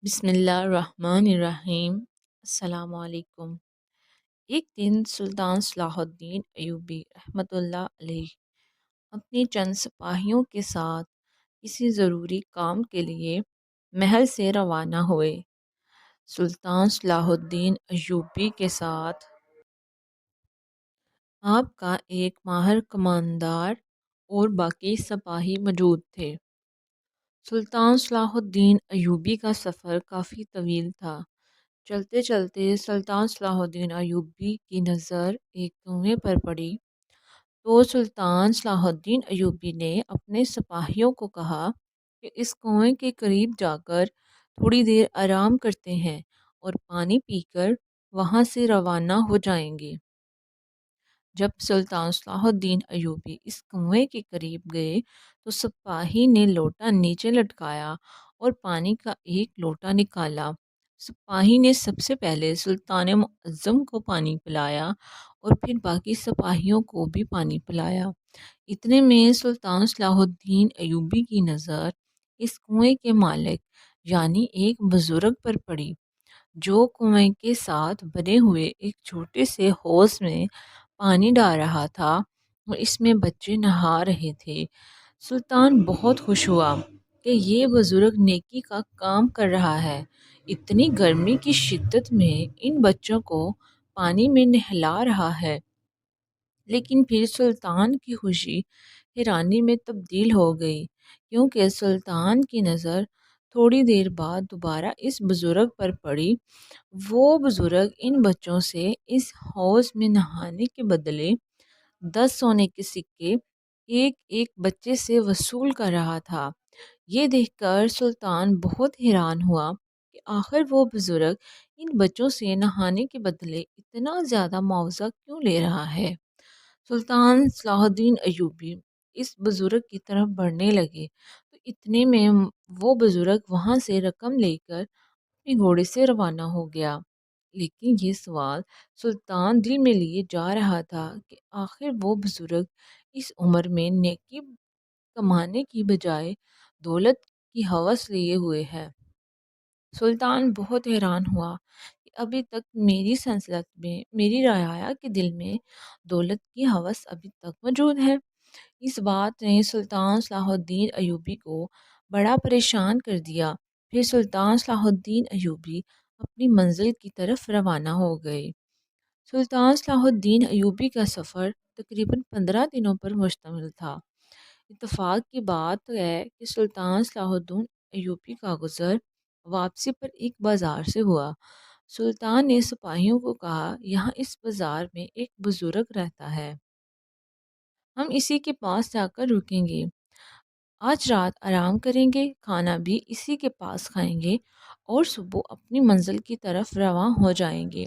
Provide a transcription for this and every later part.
بسم اللہ الرحمن الرحیم۔ السلام علیکم۔ ایک دن سلطان صلاح الدین ایوبی رحمۃ اللہ علیہ اپنے چند سپاہیوں کے ساتھ کسی ضروری کام کے لیے محل سے روانہ ہوئے۔ سلطان صلاح الدین ایوبی کے ساتھ آپ کا ایک ماہر کماندار اور باقی سپاہی موجود تھے۔ سلطان صلاح الدین ایوبی کا سفر کافی طویل تھا۔ چلتے چلتے سلطان صلاح الدین ایوبی کی نظر ایک کنویں پر پڑی تو سلطان صلاح الدین ایوبی نے اپنے سپاہیوں کو کہا کہ اس کنویں کے قریب جا کر تھوڑی دیر آرام کرتے ہیں اور پانی پی کر وہاں سے روانہ ہو جائیں گے۔ جب سلطان صلاح الدین ایوبی اس کنویں کے قریب گئے تو سپاہی نے لوٹا نیچے لٹکایا اور پانی کا ایک لوٹا نکالا۔ سپاہی نے سب سے پہلے سلطان معظم کو پانی پلایا اور پھر باقی سپاہیوں کو بھی پانی پلایا۔ اتنے میں سلطان صلاح الدین ایوبی کی نظر اس کنویں کے مالک یعنی ایک بزرگ پر پڑی جو کنویں کے ساتھ بنے ہوئے ایک چھوٹے سے حوض میں پانی ڈال رہا تھا اور اس میں بچے نہا رہے تھے۔ سلطان بہت خوش ہوا کہ یہ بزرگ نیکی کا کام کر رہا ہے۔ اتنی گرمی کی شدت میں ان بچوں کو پانی میں نہلا رہا ہے۔ لیکن پھر سلطان کی خوشی حیرانی میں تبدیل ہو گئی کیونکہ سلطان کی نظر تھوڑی دیر بعد دوبارہ اس بزرگ پر پڑی۔ وہ بزرگ ان بچوں سے اس حوض میں نہانے کے بدلے 10 سونے کے سکے ایک ایک بچے سے وصول کر رہا تھا۔ یہ دیکھ کر سلطان بہت حیران ہوا کہ آخر وہ بزرگ ان بچوں سے نہانے کے بدلے اتنا زیادہ معاوضہ کیوں لے رہا ہے۔ سلطان صلاح الدین ایوبی اس بزرگ کی طرف بڑھنے لگے تو اتنے میں وہ بزرگ وہاں سے رقم لے کر اپنے گھوڑے سے روانہ ہو گیا۔ لیکن یہ سوال سلطان دل میں لیے جا رہا تھا کہ آخر وہ بزرگ اس عمر میں نیکی کمانے کی بجائے دولت کی ہوس لیے ہوئے ہے۔ سلطان بہت حیران ہوا کہ ابھی تک میری سلطنت میں میری رعایا کے دل میں دولت کی ہوس ابھی تک موجود ہے۔ اس بات نے سلطان صلاح الدین ایوبی کو بڑا پریشان کر دیا۔ پھر سلطان صلاح الدین ایوبی اپنی منزل کی طرف روانہ ہو گئے۔ سلطان صلاح الدین ایوبی کا سفر تقریباً 15 دنوں پر مشتمل تھا۔ اتفاق کی بات ہے کہ سلطان صلاح الدین ایوبی کا گزر واپسی پر ایک بازار سے ہوا۔ سلطان نے سپاہیوں کو کہا یہاں اس بازار میں ایک بزرگ رہتا ہے، ہم اسی کے پاس جا کر رکیں گے، آج رات آرام کریں گے، کھانا بھی اسی کے پاس کھائیں گے اور صبح اپنی منزل کی طرف رواں ہو جائیں گے۔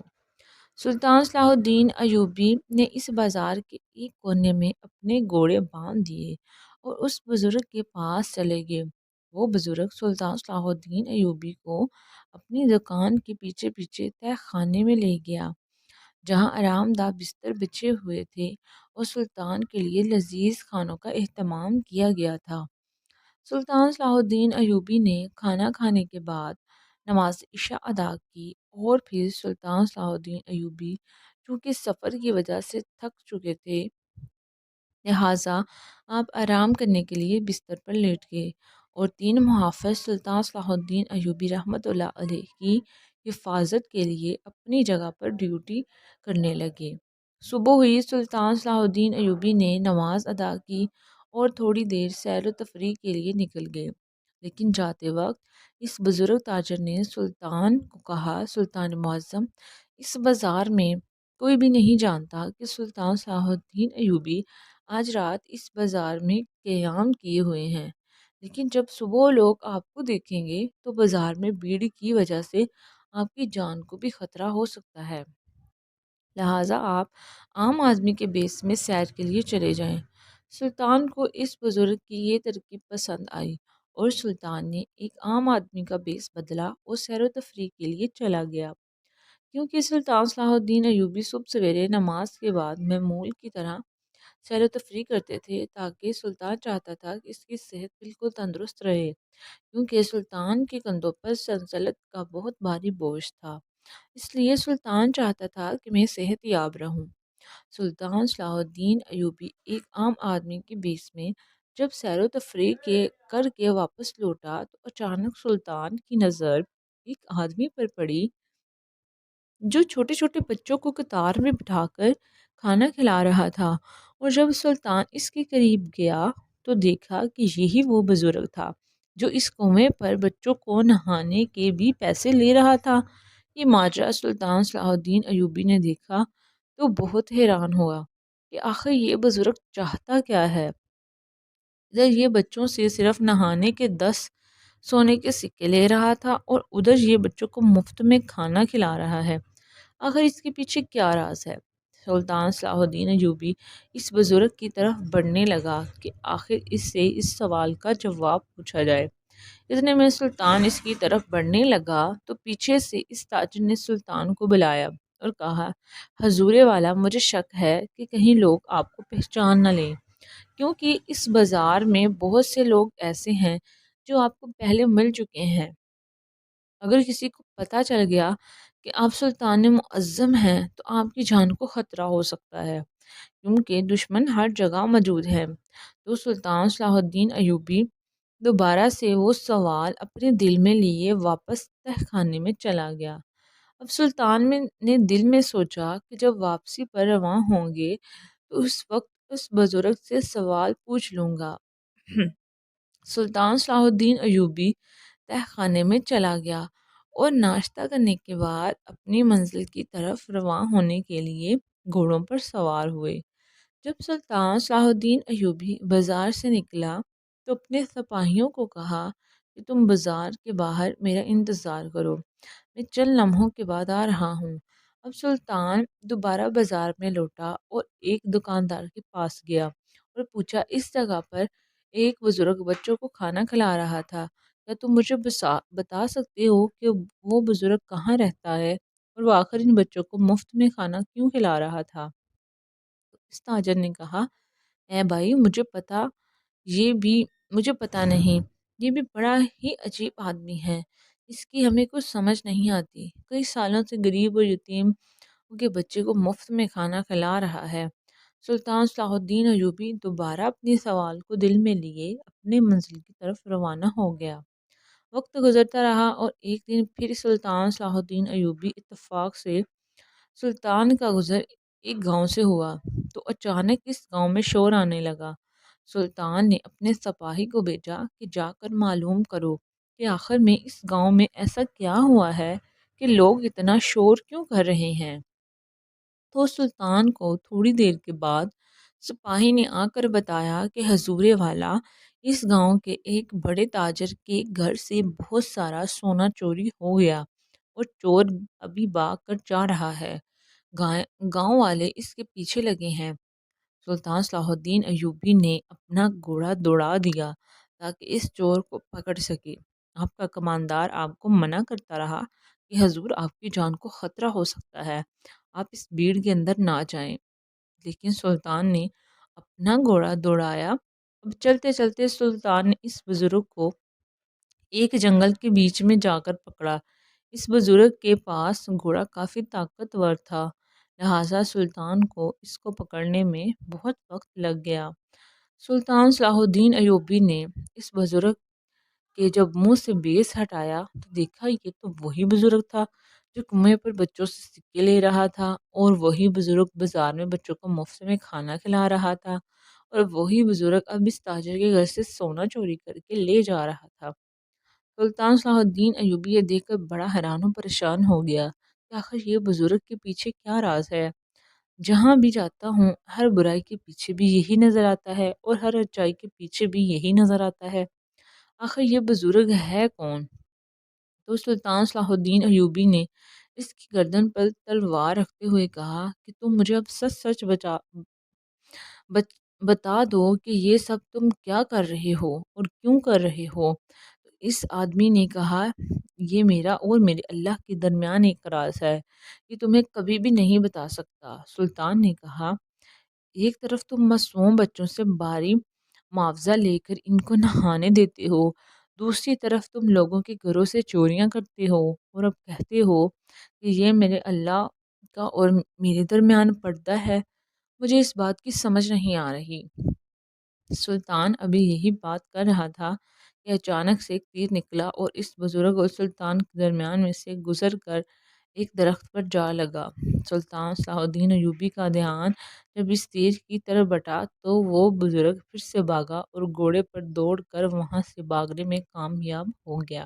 سلطان صلاح الدین ایوبی نے اس بازار کے ایک کونے میں اپنے گھوڑے باندھ دیے اور اس بزرگ کے پاس چلے گئے۔ وہ بزرگ سلطان صلاح الدین ایوبی کو اپنی دکان کے پیچھے پیچھے تہ خانے میں لے گیا جہاں آرام دہ بستر بچھے ہوئے تھے اور سلطان کے لیے لذیذ کھانوں کا اہتمام کیا گیا تھا۔ سلطان صلاح الدین ایوبی نے کھانا کھانے کے بعد نماز عشاء ادا کی اور پھر سلطان صلاح الدین ایوبی چونکہ سفر کی وجہ سے تھک چکے تھے لہٰذا آپ آرام کرنے کے لیے بستر پر لیٹ گئے اور 3 محافظ سلطان صلاح الدین ایوبی رحمۃ اللہ علیہ کی حفاظت کے لیے اپنی جگہ پر ڈیوٹی کرنے لگے۔ صبح ہوئی، سلطان صلاح الدین ایوبی نے نماز ادا کی اور تھوڑی دیر سیر و تفریح کے لیے نکل گئے۔ لیکن جاتے وقت اس بزرگ تاجر نے سلطان کو کہا سلطان معظم، اس بازار میں کوئی بھی نہیں جانتا کہ سلطان صلاح الدین ایوبی آج رات اس بازار میں قیام کیے ہوئے ہیں، لیکن جب صبح لوگ آپ کو دیکھیں گے تو بازار میں بھیڑ کی وجہ سے آپ کی جان کو بھی خطرہ ہو سکتا ہے، لہٰذا آپ عام آدمی کے بیس میں سیر کے لیے چلے جائیں۔ سلطان کو اس بزرگ کی یہ ترکیب پسند آئی اور سلطان نے ایک عام آدمی کا بیس بدلا اور سیر و تفریح کے لیے چلا گیا۔ کیونکہ سلطان صلاح الدین ایوبی صبح سویرے نماز کے بعد معمول کی طرح سیر و تفریح کرتے تھے تاکہ سلطان چاہتا تھا کہ اس کی صحت بالکل تندرست رہے، کیونکہ سلطان کے کندھوں پر سلطنت کا بہت بھاری بوجھ تھا۔ اس لیے سلطان چاہتا تھا کہ میں صحت یاب رہوں۔ سلطان صلاح الدین ایوبی ایک عام آدمی کے بیس میں جب سیر و تفریح کر کے واپس لوٹا تو اچانک سلطان کی نظر ایک آدمی پر پڑی جو چھوٹے چھوٹے بچوں کو قطار میں بٹھا کر کھانا کھلا رہا تھا، اور جب سلطان اس کے قریب گیا تو دیکھا کہ یہی وہ بزرگ تھا جو اس کنویں پر بچوں کو نہانے کے بھی پیسے لے رہا تھا۔ یہ ماجرا سلطان صلاح الدین ایوبی نے دیکھا تو بہت حیران ہوا کہ آخر یہ بزرگ چاہتا کیا ہے۔ ادھر یہ بچوں سے صرف نہانے کے 10 سونے کے سکے لے رہا تھا اور ادھر یہ بچوں کو مفت میں کھانا کھلا رہا ہے۔ آخر اس کے پیچھے کیا راز ہے؟ سلطان صلاح الدین ایوبی اس بزرگ کی طرف بڑھنے لگا کہ آخر اس سے اس سوال کا جواب پوچھا جائے۔ اتنے میں سلطان اس کی طرف بڑھنے لگا تو پیچھے سے اس تاجر نے سلطان کو بلایا اور کہا، حضور والا، مجھے شک ہے کہ کہیں لوگ آپ کو پہچان نہ لیں، کیونکہ اس بازار میں بہت سے لوگ ایسے ہیں جو آپ کو پہلے مل چکے ہیں۔ اگر کسی کو پتہ چل گیا کہ آپ سلطان معظم ہیں تو آپ کی جان کو خطرہ ہو سکتا ہے، کیونکہ دشمن ہر جگہ موجود ہے۔ تو سلطان صلاح الدین ایوبی دوبارہ سے وہ سوال اپنے دل میں لیے واپس تہ خانے میں چلا گیا۔ اب سلطان نے دل میں سوچا کہ جب واپسی پر رواں ہوں گے تو اس وقت اس بزرگ سے سوال پوچھ لوں گا۔ سلطان صلاح الدین ایوبی تہ خانے میں چلا گیا اور ناشتہ کرنے کے بعد اپنی منزل کی طرف رواں ہونے کے لیے گھوڑوں پر سوار ہوئے۔ جب سلطان صلاح الدین ایوبی بازار سے نکلا تو اپنے سپاہیوں کو کہا کہ تم بازار کے باہر میرا انتظار کرو، میں چند لمحوں کے بعد آ رہا ہوں۔ اب سلطان دوبارہ بازار میں لوٹا اور ایک دکاندار کے پاس گیا اور پوچھا، اس جگہ پر ایک بزرگ بچوں کو کھانا کھلا رہا تھا، کیا تم مجھے بتا سکتے ہو کہ وہ بزرگ کہاں رہتا ہے اور وہ آخر ان بچوں کو مفت میں کھانا کیوں کھلا رہا تھا؟ اس تاجر نے کہا، اے بھائی، مجھے پتا نہیں، یہ بھی بڑا ہی عجیب آدمی ہے، اس کی ہمیں کچھ سمجھ نہیں آتی، کئی سالوں سے غریب اور یتیم کے بچے کو مفت میں کھانا کھلا رہا ہے۔ سلطان صلاح الدین ایوبی دوبارہ اپنے سوال کو دل میں لیے اپنے منزل کی طرف روانہ ہو گیا۔ وقت گزرتا رہا اور ایک دن پھر سلطان صلاح الدین ایوبی اتفاق سے سلطان کا گزر ایک گاؤں سے ہوا تو اچانک اس گاؤں میں شور آنے لگا۔ سلطان نے اپنے سپاہی کو بھیجا کہ جا کر معلوم کرو کہ آخر میں اس گاؤں میں ایسا کیا ہوا ہے کہ لوگ اتنا شور کیوں کر رہے ہیں۔ تو سلطان کو تھوڑی دیر کے بعد سپاہی نے آ کر بتایا کہ حضور والا، اس گاؤں کے ایک بڑے تاجر کے گھر سے بہت سارا سونا چوری ہو گیا اور چور ابھی بھاگ کر جا رہا ہے۔ گاؤں والے اس کے پیچھے لگے ہیں۔ سلطان صلاح الدین ایوبی نے اپنا گھوڑا دوڑا دیا تاکہ اس چور کو پکڑ سکے۔ آپ کا کماندار آپ کو منع کرتا رہا کہ حضور، آپ کی جان کو خطرہ ہو سکتا ہے، آپ اس بھیڑ کے اندر نہ جائیں، لیکن سلطان نے اپنا گھوڑا دوڑایا۔ اب چلتے چلتے سلطان نے اس بزرگ کو ایک جنگل کے بیچ میں جا کر پکڑا۔ اس بزرگ کے پاس گھوڑا کافی طاقتور تھا، لہٰذا سلطان کو اس کو پکڑنے میں بہت وقت لگ گیا۔ سلطان صلاح الدین ایوبی نے اس بزرگ کے جب منہ سے بیس ہٹایا تو دیکھا یہ تو وہی بزرگ تھا جو کنویں پر بچوں سے سکے لے رہا تھا، اور وہی بزرگ بازار میں بچوں کو مفت میں کھانا کھلا رہا تھا، اور وہی بزرگ اب اس تاجر کے گھر سے سونا چوری کر کے لے جا رہا تھا۔ سلطان صلاح الدین ایوبی یہ دیکھ کر بڑا حیران و پریشان ہو گیا کہ آخر یہ بزرگ کے پیچھے کیا راز ہے۔ جہاں بھی جاتا ہوں ہر برائی کے پیچھے بھی یہی نظر آتا ہے اور ہر اچائی کے پیچھے بھی یہی نظر آتا ہے، آخر یہ بزرگ ہے کون؟ تو سلطان صلاح الدین ایوبی نے اس کی گردن پر تلوار رکھتے ہوئے کہا کہ تم مجھے اب سچ سچ بتا دو کہ یہ سب تم کیا کر رہے ہو اور کیوں کر رہے ہو۔ تو اس آدمی نے کہا، یہ میرا اور میرے اللہ کے درمیان ایک راز ہے، یہ تمہیں کبھی بھی نہیں بتا سکتا۔ سلطان نے کہا، ایک طرف تم معصوم بچوں سے بھاری معاوضہ لے کر ان کو نہانے دیتے ہو، دوسری طرف تم لوگوں کے گھروں سے چوریاں کرتے ہو اور اب کہتے ہو کہ یہ میرے اللہ کا اور میرے درمیان پردہ ہے۔ مجھے اس بات کی سمجھ نہیں آ رہی۔ سلطان ابھی یہی بات کر رہا تھا کہ اچانک سے ایک تیر نکلا اور اس بزرگ اور سلطان کے درمیان میں سے گزر کر ایک درخت پر جا لگا۔ سلطان صلاح الدین ایوبی کا دھیان جب اس تیر کی طرف بٹا تو وہ بزرگ پھر سے بھاگا اور گھوڑے پر دوڑ کر وہاں سے بھاگنے میں کامیاب ہو گیا۔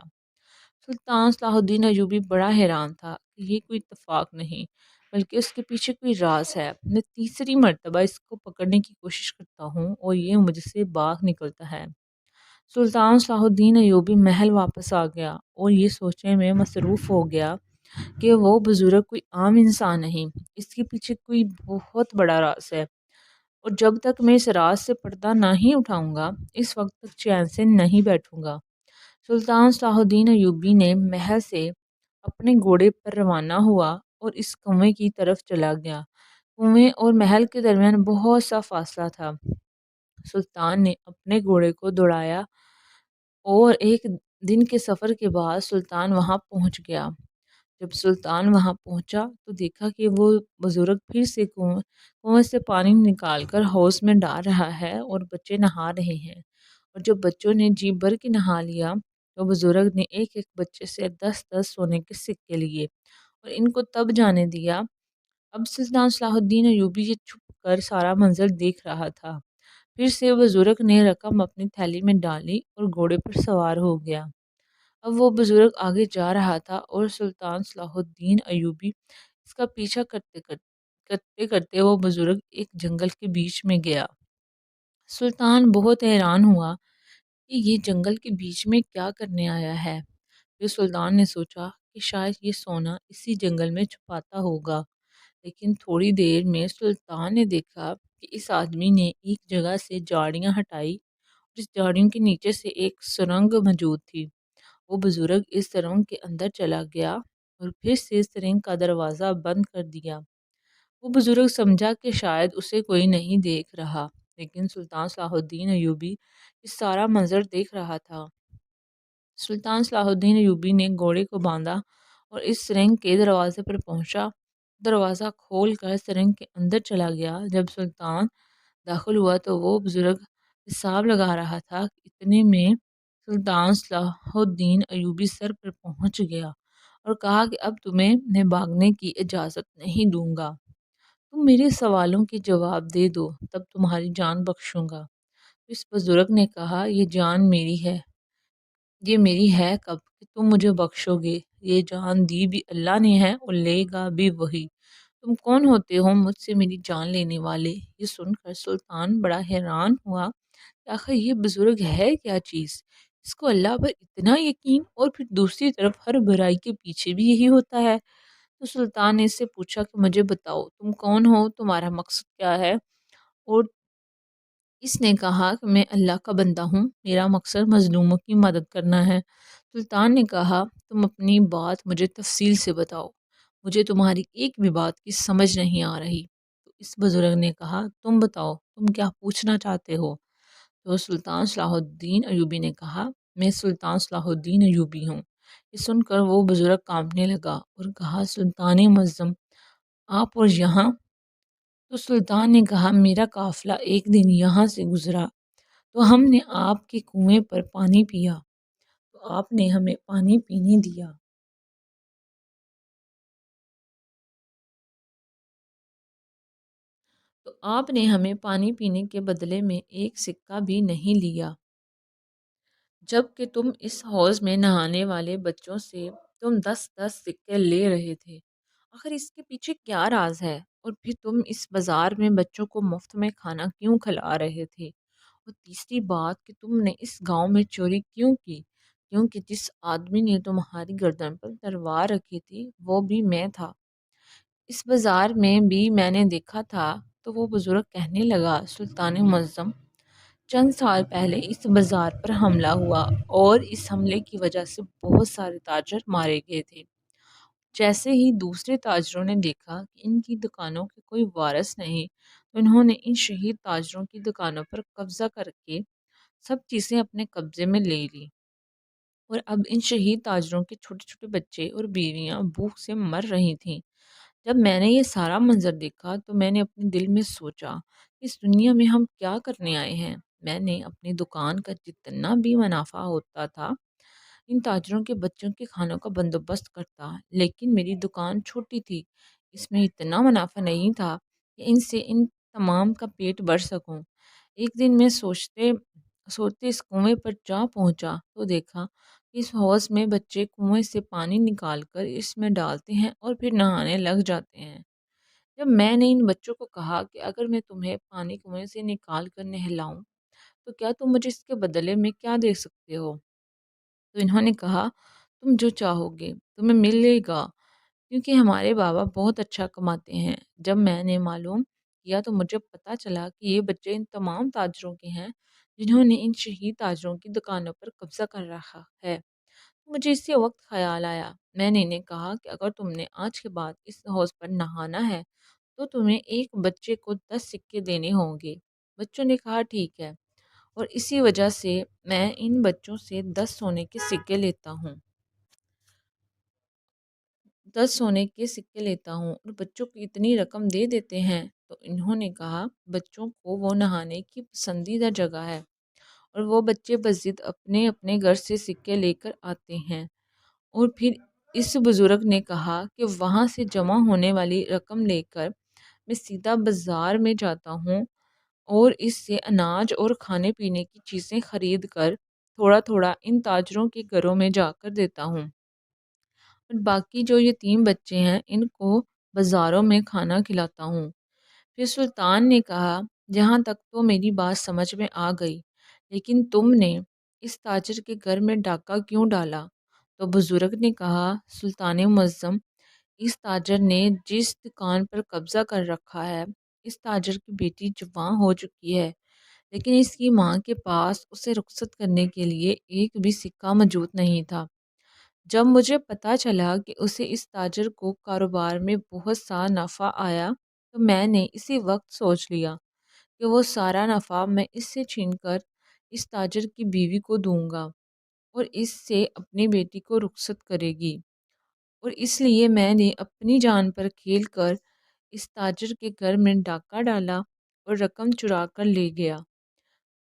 سلطان صلاح الدین ایوبی بڑا حیران تھا کہ یہ کوئی اتفاق نہیں بلکہ اس کے پیچھے کوئی راز ہے۔ میں تیسری مرتبہ اس کو پکڑنے کی کوشش کرتا ہوں اور یہ مجھ سے باغ نکلتا ہے۔ سلطان صلاح الدین ایوبی محل واپس آ گیا اور یہ سوچنے میں مصروف ہو گیا کہ وہ بزرگ کوئی عام انسان نہیں، اس کے پیچھے کوئی بہت بڑا راز ہے، اور جب تک میں اس راز سے پردہ نہیں اٹھاؤں گا اس وقت تک چین سے نہیں بیٹھوں گا۔ سلطان صلاح الدین ایوبی نے محل سے اپنے گھوڑے پر روانہ ہوا اور اس کنویں کی طرف چلا گیا۔ کنویں اور محل کے درمیان بہت سا فاصلہ تھا۔ سلطان نے اپنے گھوڑے کو دوڑایا اور ایک دن کے سفر کے بعد سلطان وہاں پہنچ گیا۔ جب سلطان وہاں پہنچا تو دیکھا کہ وہ بزرگ پھر سے کنویں سے پانی نکال کر حوض میں ڈال رہا ہے اور بچے نہا رہے ہیں، اور جب بچوں نے جی بھر کے نہا لیا تو بزرگ نے ایک ایک بچے سے 10 سونے کے سکے لیے اور ان کو تب جانے دیا۔ اب سلطان صلاح الدین ایوبی یہ چھپ کر سارا منظر دیکھ رہا تھا۔ پھر سے بزرگ نے رقم اپنی تھیلی میں ڈالی اور گھوڑے پر سوار ہو گیا۔ اب وہ بزرگ آگے جا رہا تھا اور سلطان صلاح الدین ایوبی اس کا پیچھا کرتے کرتے وہ بزرگ ایک جنگل کے بیچ میں گیا۔ سلطان بہت حیران ہوا کہ یہ جنگل کے بیچ میں کیا کرنے آیا ہے۔ پھر سلطان نے سوچا کہ شاید یہ سونا اسی جنگل میں چھپاتا ہوگا، لیکن تھوڑی دیر میں سلطان نے دیکھا کہ اس آدمی نے ایک جگہ سے جھاڑیاں ہٹائی اور اس جھاڑیوں کے نیچے سے ایک سرنگ موجود تھی۔ وہ بزرگ اس سرنگ کے اندر چلا گیا اور پھر سے سرنگ کا دروازہ بند کر دیا۔ وہ بزرگ سمجھا کہ شاید اسے کوئی نہیں دیکھ رہا، لیکن سلطان صلاح الدین ایوبی یہ سارا منظر دیکھ رہا تھا۔ سلطان صلاح الدین ایوبی نے گھوڑے کو باندھا اور اس سرنگ کے دروازے پر پہنچا۔ دروازہ کھول کر سرنگ کے اندر چلا گیا۔ جب سلطان داخل ہوا تو وہ بزرگ حساب لگا رہا تھا کہ اتنے میں سلطان صلاح الدین ایوبی سر پر پہنچ گیا اور کہا کہ اب تمہیں میں بھاگنے کی اجازت نہیں دوں گا، تم میرے سوالوں کے جواب دے دو تب تمہاری جان بخشوں گا۔ اس بزرگ نے کہا یہ میری ہے کب کہ تم مجھے بخشو گے؟ یہ جان دی بھی اللہ نے ہے اور لے گا بھی وہی۔ تم کون ہوتے ہو مجھ سے میری جان لینے والے؟ یہ سن کر سلطان بڑا حیران ہوا کہ آخر یہ بزرگ ہے کیا چیز، اس کو اللہ پر اتنا یقین، اور پھر دوسری طرف ہر برائی کے پیچھے بھی یہی ہوتا ہے۔ تو سلطان نے اس سے پوچھا کہ مجھے بتاؤ تم کون ہو، تمہارا مقصد کیا ہے؟ اور اس نے کہا کہ میں اللہ کا بندہ ہوں، میرا مقصد مظلوموں کی مدد کرنا ہے۔ سلطان نے کہا تم اپنی بات مجھے تفصیل سے بتاؤ، مجھے تمہاری ایک بھی بات کی سمجھ نہیں آ رہی۔ تو اس بزرگ نے کہا تم بتاؤ تم کیا پوچھنا چاہتے ہو؟ تو سلطان صلاح الدین ایوبی نے کہا میں سلطان صلاح الدین ایوبی ہوں۔ یہ سن کر وہ بزرگ کانپنے لگا اور کہا سلطان معظم آپ اور یہاں؟ تو سلطان نے کہا میرا قافلہ ایک دن یہاں سے گزرا تو ہم نے آپ کے کنویں پر پانی پیا، تو آپ نے ہمیں پانی پینے دیا۔ تو آپ نے ہمیں پانی پینے کے بدلے میں ایک سکہ بھی نہیں لیا، جب کہ تم اس حوض میں نہانے والے بچوں سے تم 10 سکے لے رہے تھے۔ آخر اس کے پیچھے کیا راز ہے؟ اور پھر تم اس بازار میں بچوں کو مفت میں کھانا کیوں کھلا رہے تھے؟ اور تیسری بات کہ تم نے اس گاؤں میں چوری کیوں کی؟ کیونکہ جس آدمی نے تمہاری گردن پر تلوار رکھی تھی وہ بھی میں تھا، اس بازار میں بھی میں نے دیکھا تھا۔ تو وہ بزرگ کہنے لگا سلطان معظم چند سال پہلے اس بازار پر حملہ ہوا اور اس حملے کی وجہ سے بہت سارے تاجر مارے گئے تھے، جیسے ہی دوسرے تاجروں نے دیکھا کہ ان کی دکانوں کے کوئی وارث نہیں، تو انہوں نے ان شہید تاجروں کی دکانوں پر قبضہ کر کے سب چیزیں اپنے قبضے میں لے لی، اور اب ان شہید تاجروں کے چھوٹے چھوٹے بچے اور بیویاں بھوک سے مر رہی تھیں۔ جب میں نے یہ سارا منظر دیکھا تو میں نے اپنے دل میں سوچا کہ اس دنیا میں ہم کیا کرنے آئے ہیں۔ میں نے اپنی دکان کا جتنا بھی منافع ہوتا تھا ان تاجروں کے بچوں کے کھانوں کا بندوبست کرتا، لیکن میری دکان چھوٹی تھی، اس میں اتنا منافع نہیں تھا کہ ان سے ان تمام کا پیٹ بھر سکوں۔ ایک دن میں سوچتے سوچتے اس کنویں پر جا پہنچا تو دیکھا کہ اس حوض میں بچے کنویں سے پانی نکال کر اس میں ڈالتے ہیں اور پھر نہانے لگ جاتے ہیں۔ جب میں نے ان بچوں کو کہا کہ اگر میں تمہیں پانی کنویں سے نکال کر نہلاؤں تو کیا تم مجھے اس کے بدلے میں کیا دے سکتے ہو؟ تو انہوں نے کہا، تم جو چاہو گے تمہیں ملے گا، کیونکہ ہمارے بابا بہت اچھا کماتے ہیں۔ جب میں نے معلوم کیا تو مجھے پتہ چلا کہ یہ بچے ان تمام تاجروں کے ہیں جنہوں نے ان شہید تاجروں کی دکانوں پر قبضہ کر رکھا ہے۔ مجھے اسی وقت خیال آیا، میں نے انہیں کہا کہ اگر تم نے آج کے بعد اس حوض پر نہانا ہے تو تمہیں ایک بچے کو 10 سکے دینے ہوں گے۔ بچوں نے کہا ٹھیک ہے، اور اسی وجہ سے میں ان بچوں سے 10 سونے کے سکے لیتا ہوں 10 سونے کے سکے لیتا ہوں اور بچوں کو اتنی رقم دے دیتے ہیں۔ تو انہوں نے کہا، بچوں کو وہ نہانے کی پسندیدہ جگہ ہے اور وہ بچے بضد اپنے اپنے گھر سے سکے لے کر آتے ہیں، اور پھر اس بزرگ نے کہا کہ وہاں سے جمع ہونے والی رقم لے کر میں سیدھا بازار میں جاتا ہوں اور اس سے اناج اور کھانے پینے کی چیزیں خرید کر تھوڑا تھوڑا ان تاجروں کے گھروں میں جا کر دیتا ہوں، اور باقی جو یتیم بچے ہیں ان کو بازاروں میں کھانا کھلاتا ہوں۔ پھر سلطان نے کہا، جہاں تک تو میری بات سمجھ میں آ گئی، لیکن تم نے اس تاجر کے گھر میں ڈاکہ کیوں ڈالا؟ تو بزرگ نے کہا، سلطان معظم، اس تاجر نے جس دکان پر قبضہ کر رکھا ہے، اس تاجر کی بیٹی جوان ہو چکی ہے، لیکن اس کی ماں کے پاس اسے رخصت کرنے کے لیے ایک بھی سکہ موجود نہیں تھا۔ جب مجھے پتہ چلا کہ اسے اس تاجر کو کاروبار میں بہت سا نفع آیا تو میں نے اسی وقت سوچ لیا کہ وہ سارا نفع میں اس سے چھین کر اس تاجر کی بیوی کو دوں گا اور اس سے اپنی بیٹی کو رخصت کرے گی، اور اس لیے میں نے اپنی جان پر کھیل کر اس تاجر کے گھر میں ڈاکہ ڈالا اور رقم چرا کر لے گیا،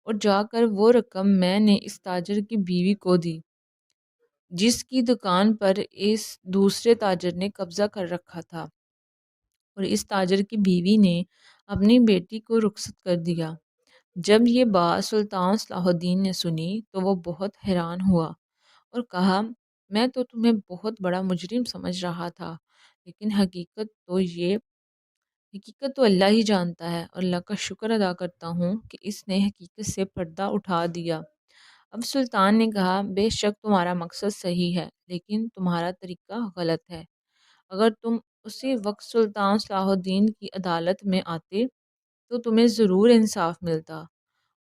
اور جا کر وہ رقم میں نے اس تاجر کی بیوی کو دی جس کی دکان پر اس دوسرے تاجر نے قبضہ کر رکھا تھا، اور اس تاجر کی بیوی نے اپنی بیٹی کو رخصت کر دیا۔ جب یہ بات سلطان صلاح الدین نے سنی تو وہ بہت حیران ہوا اور کہا، میں تو تمہیں بہت بڑا مجرم سمجھ رہا تھا، لیکن حقیقت تو اللہ ہی جانتا ہے، اور اللہ کا شکر ادا کرتا ہوں کہ اس نے حقیقت سے پردہ اٹھا دیا۔ اب سلطان نے کہا، بے شک تمہارا مقصد صحیح ہے، لیکن تمہارا طریقہ غلط ہے۔ اگر تم اسی وقت سلطان صلاح الدین کی عدالت میں آتے تو تمہیں ضرور انصاف ملتا،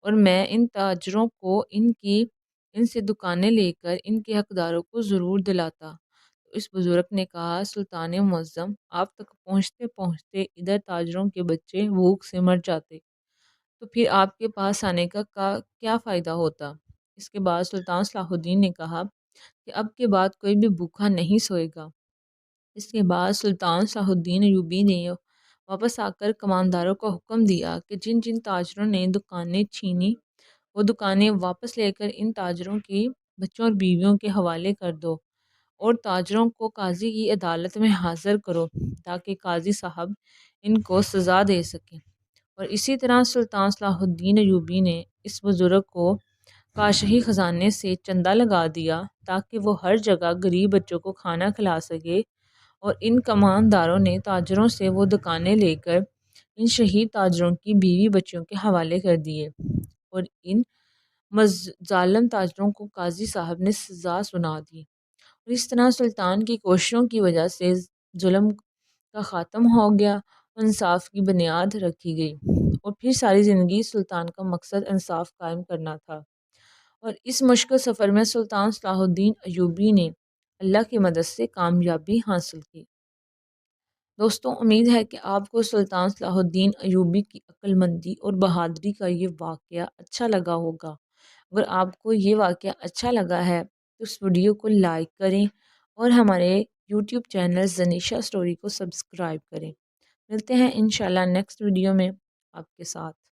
اور میں ان تاجروں کو ان سے دکانیں لے کر ان کے حقداروں کو ضرور دلاتا۔ تو اس بزرگ نے کہا، سلطان معظم، آپ تک پہنچتے پہنچتے ادھر تاجروں کے بچے بھوک سے مر جاتے، تو پھر آپ کے پاس آنے کا کیا فائدہ ہوتا؟ اس کے بعد سلطان صلاح الدین نے کہا کہ اب کے بعد کوئی بھی بھوکا نہیں سوئے گا۔ اس کے بعد سلطان صلاح الدین ایوبی نے واپس آ کر کمانداروں کو حکم دیا کہ جن جن تاجروں نے دکانیں چھینی وہ دکانیں واپس لے کر ان تاجروں کی بچوں اور بیویوں کے حوالے کر دو، اور تاجروں کو قاضی کی عدالت میں حاضر کرو تاکہ قاضی صاحب ان کو سزا دے سکیں۔ اور اسی طرح سلطان صلاح الدین ایوبی نے اس بزرگ کو کاشہی خزانے سے چندہ لگا دیا تاکہ وہ ہر جگہ غریب بچوں کو کھانا کھلا سکے، اور ان کمانداروں نے تاجروں سے وہ دکانیں لے کر ان شہید تاجروں کی بیوی بچوں کے حوالے کر دیے، اور ان ظالم تاجروں کو قاضی صاحب نے سزا سنا دی، اور اس طرح سلطان کی کوششوں کی وجہ سے ظلم کا خاتم ہو گیا، انصاف کی بنیاد رکھی گئی، اور پھر ساری زندگی سلطان کا مقصد انصاف قائم کرنا تھا۔ اور اس مشکل سفر میں سلطان صلاح الدین ایوبی نے اللہ کی مدد سے کامیابی حاصل کی۔ دوستوں، امید ہے کہ آپ کو سلطان صلاح الدین ایوبی کی عقل مندی اور بہادری کا یہ واقعہ اچھا لگا ہوگا۔ اگر آپ کو یہ واقعہ اچھا لگا ہے تو اس ویڈیو کو لائک کریں اور ہمارے یوٹیوب چینل زنیشا اسٹوری کو سبسکرائب کریں۔ ملتے ہیں انشاءاللہ نیکسٹ ویڈیو میں آپ کے ساتھ۔